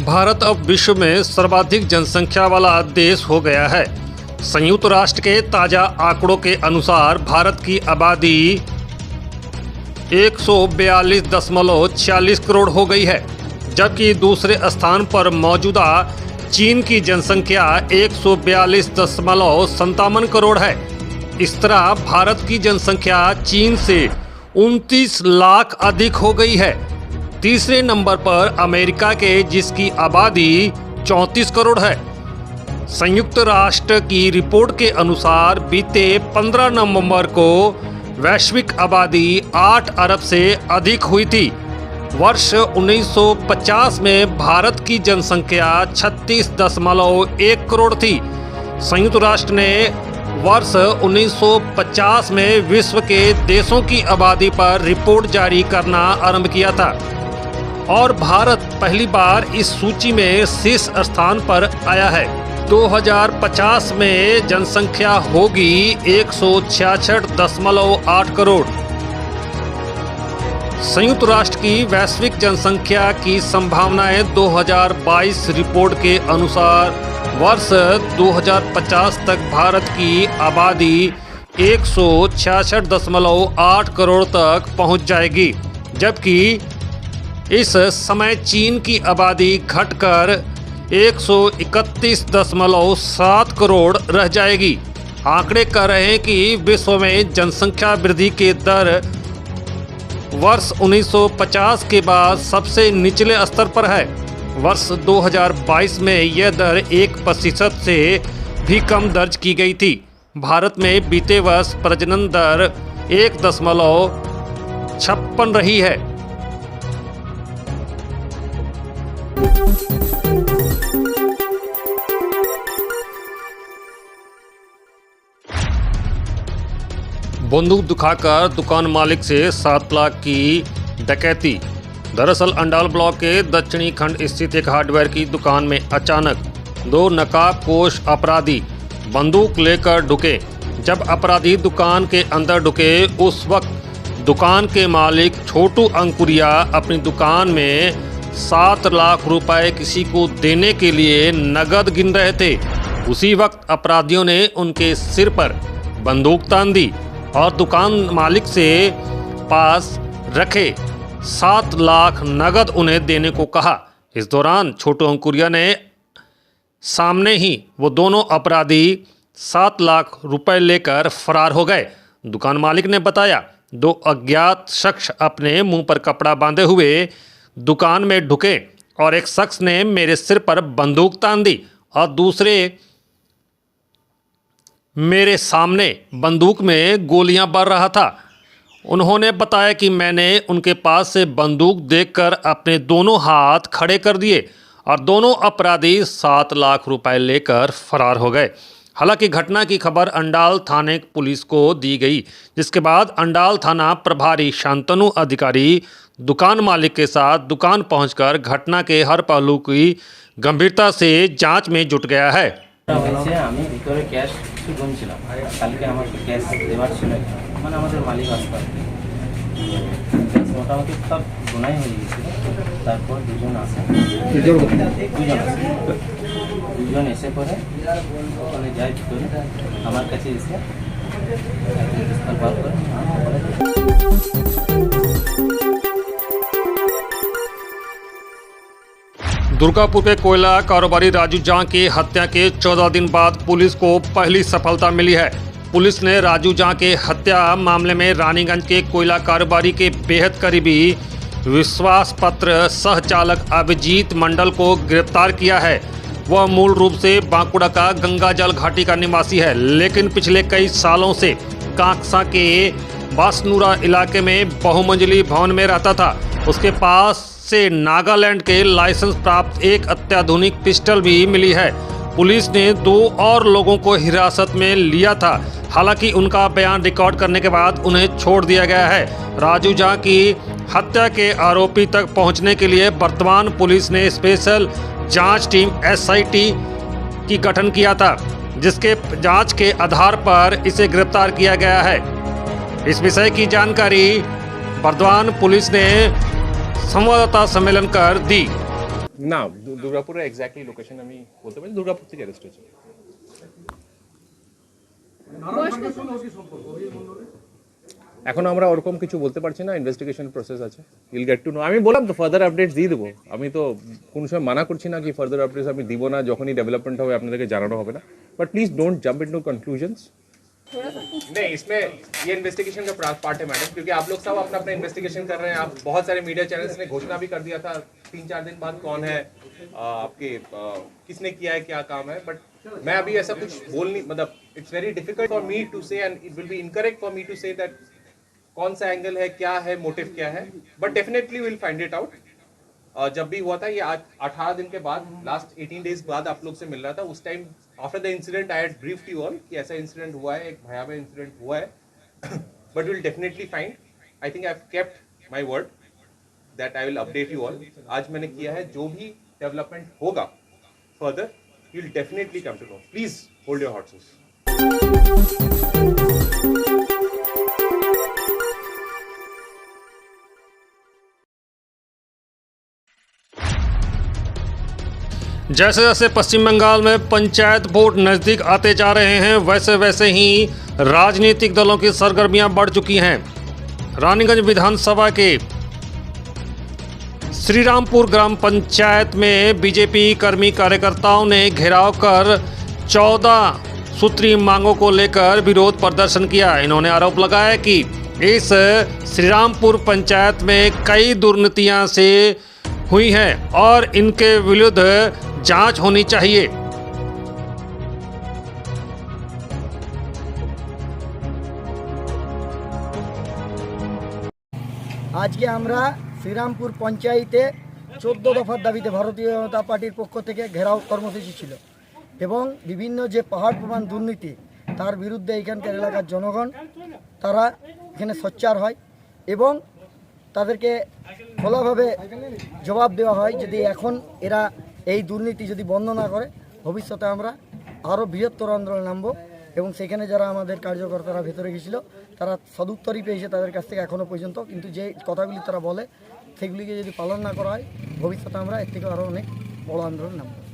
भारत अब विश्व में सर्वाधिक जनसंख्या वाला देश हो गया है। संयुक्त राष्ट्र के ताज़ा आंकड़ों के अनुसार भारत की आबादी 142.46 करोड़ हो गई है, जबकि दूसरे स्थान पर मौजूदा चीन की जनसंख्या 142.57 करोड़ है। इस तरह भारत की जनसंख्या चीन से 29 लाख अधिक हो गई है। तीसरे नंबर पर अमेरिका के, जिसकी आबादी 34 करोड़ है। संयुक्त राष्ट्र की रिपोर्ट के अनुसार बीते 15 नवंबर को वैश्विक आबादी 8 अरब से अधिक हुई थी। वर्ष 1950 में भारत की जनसंख्या 36.1 करोड़ थी। संयुक्त राष्ट्र ने वर्ष 1950 में विश्व के देशों की आबादी पर रिपोर्ट जारी करना आरंभ किया था और भारत पहली बार इस सूची में शीर्ष स्थान पर आया है। 2050 में जनसंख्या होगी 166.8 करोड़। संयुक्त राष्ट्र की वैश्विक जनसंख्या की संभावनाएं 2022 रिपोर्ट के अनुसार वर्ष 2050 तक भारत की आबादी 166.8 करोड़ तक पहुंच जाएगी, जबकि इस समय चीन की आबादी घटकर 131.7 करोड़ रह जाएगी। आंकड़े कह रहे हैं कि विश्व में जनसंख्या वृद्धि के दर वर्ष 1950 के बाद सबसे निचले स्तर पर है। वर्ष 2022 में यह दर 1% से भी कम दर्ज की गई थी। भारत में बीते वर्ष प्रजनन दर 1.56 रही है। बंदूक दिखाकर दुकान मालिक से 7 लाख की डकैती। दरअसल अंडाल ब्लॉक के दक्षिणी खंड स्थित एक हार्डवेयर की दुकान में अचानक 2 नकाबपोश अपराधी बंदूक लेकर ढुके। जब अपराधी दुकान के अंदर ढुके, उस वक्त दुकान के मालिक छोटू अंकुरिया अपनी दुकान में 7 लाख रुपए किसी को देने के लिए नगद गिन रहे थे। उसी वक्त अपराधियों ने उनके सिर पर बंदूक तान दी और दुकान मालिक से पास रखे 7 लाख नगद उन्हें देने को कहा। इस दौरान छोटू अंकुरिया ने सामने ही वो दोनों अपराधी 7 लाख रुपए लेकर फरार हो गए। दुकान मालिक ने बताया, 2 अज्ञात शख्स अपने मुंह पर कपड़ा बांधे हुए दुकान में ढुके और एक शख्स ने मेरे सिर पर बंदूक तान दी और दूसरे मेरे सामने बंदूक में गोलियां भर रहा था। उन्होंने बताया कि मैंने उनके पास से बंदूक देखकर अपने दोनों हाथ खड़े कर दिए और दोनों अपराधी 7 लाख रुपए लेकर फरार हो गए। हालांकि घटना की खबर अंडाल थाने पुलिस को दी गई, जिसके बाद अंडाल थाना प्रभारी शांतनु अधिकारी दुकान मालिक के साथ दुकान पहुंचकर घटना के हर पहलू की गंभीरता से जांच में जुट गया है। আমি ভিতরে ক্যাশ কিছু গুনছিলাম, কালকে আমাকে ক্যাশ দেওয়ার ছিল, মানে আমাদের মালিক আসবে, মোটামুটি সব গোনাই হয়ে গেছিল। তারপর দুজন আসে, দুজন এসে পরে ওখানে যায় ভিতরে, আমার কাছে এসে বার করে दुर्गापुर के कोयला कारोबारी राजू जां की हत्या के 14 दिन बाद पुलिस को पहली सफलता मिली है। पुलिस ने राजू जां के हत्या मामले में रानीगंज के कोयला कारोबारी के बेहद करीबी विश्वास पत्र सह चालक अभिजीत मंडल को गिरफ्तार किया है। वह मूल रूप से बांकुड़ा का गंगाजल घाटी का निवासी है, लेकिन पिछले कई सालों से कांकसा के बासनूरा इलाके में बहुमंजिली भवन में रहता था। उसके पास से नागालैंड के लाइसेंस प्राप्त एक अत्याधुनिक पिस्टल भी मिली है। पुलिस ने 2 और लोगों को हिरासत में लिया था। हालांकि उनका बयान रिकॉर्ड करने के बाद उन्हें छोड़ दिया गया है। राजू झा की हत्या के आरोपी तक पहुंचने के लिए वर्तमान पुलिस ने स्पेशल जांच टीम SIT की गठन किया था, जिसके जांच के आधार पर इसे गिरफ्तार किया गया है। इस विषय की जानकारी वर्धमान पुलिस ने संवाददाता सम्मेलन कर दी। না দুর্গাপুরের এক্স্যাক্টলি লোকেশন আমি বলতে পারি, দুর্গাপুর থেকে অ্যারেস্ট হয়েছে। এখন আমরা ওরকম কিছু বলতে পারছি না, ইনভেস্টিগেশন প্রসেস আছে, উইল গেট টু নো। আমি বললাম তো ফার্দার আপডেটস দিয়ে দেবো। আমি তো কোনো সময় মানা করছি না কি ফার্দার আপডেটস আমি দিব না, যখনই ডেভেলপমেন্ট হবে আপনাদেরকে জানানো হবে না। But please don't jump into conclusions. नहीं, इसमें ये इन्वेस्टिगेशन का पार्ट है मैडम, क्योंकि आप लोग सब अपना अपना इन्वेस्टिगेशन कर रहे हैं। आप बहुत सारे मीडिया चैनल्स ने घोषणा भी कर दिया था 3-4 दिन बाद कौन है आपके किसने किया है क्या काम है, बट मैं अभी ऐसा कुछ बोल नहीं, मतलब it's very difficult for me to say and it will be incorrect for me to say that कौन सा एंगल है, क्या है, मोटिव क्या है, but definitely will find it out. जब भी हुआ था ये आज 18 दिन के बाद, लास्ट 18 डेज बाद आप लोग से मिल रहा था, उस time after the incident I had briefed you all कि ऐसा इंसिडेंट हुआ है, एक भयावह इंसिडेंट हुआ है, but will definitely find, I think I have kept my word that I will update you all. आज मैंने किया है, जो भी डेवलपमेंट होगा further you will definitely come to know. Please hold your horses. जैसे जैसे पश्चिम बंगाल में पंचायत वोट नज़दीक आते जा रहे हैं, वैसे वैसे ही राजनीतिक दलों की सरगर्मियां बढ़ चुकी हैं। रानीगंज विधानसभा के श्रीरामपुर ग्राम पंचायत में बीजेपी कर्मी कार्यकर्ताओं ने घेराव कर 14 सूत्री मांगों को लेकर विरोध प्रदर्शन किया। इन्होंने आरोप लगाया कि इस श्रीरामपुर पंचायत में कई दुर्नीतियां से हुई हैं और इनके विरुद्ध जांच होनी चाहिए। आज के আমরা শ্রীরামপুর পঞ্চায়েতে 14 দফার দাবিতে ভারতীয় জনতা পার্টির পক্ষ থেকে ঘেরাও কর্মসূচি ছিল এবং বিভিন্ন যে পাহাড় প্রমাণ দুর্নীতি তার বিরুদ্ধে এখানকার এলাকার জনগণ তারা এখানে সোচ্চার হয় এবং তাদেরকে খোলাভাবে জবাব দেওয়া হয় যদি এখন এরা এই দুর্নীতি যদি বন্ধ না করে ভবিষ্যতে আমরা আরও বৃহত্তর আন্দোলন নামব এবং সেখানে যারা আমাদের কার্যকর্তারা ভেতরে গেছিলো তারা সদুত্তরই পেয়েছে তাদের কাছ থেকে এখনও পর্যন্ত, কিন্তু যে কথাগুলি তারা বলে সেগুলিকে যদি পালন না করা হয় ভবিষ্যতে আমরা এর থেকে আরও অনেক বড় আন্দোলন নামব।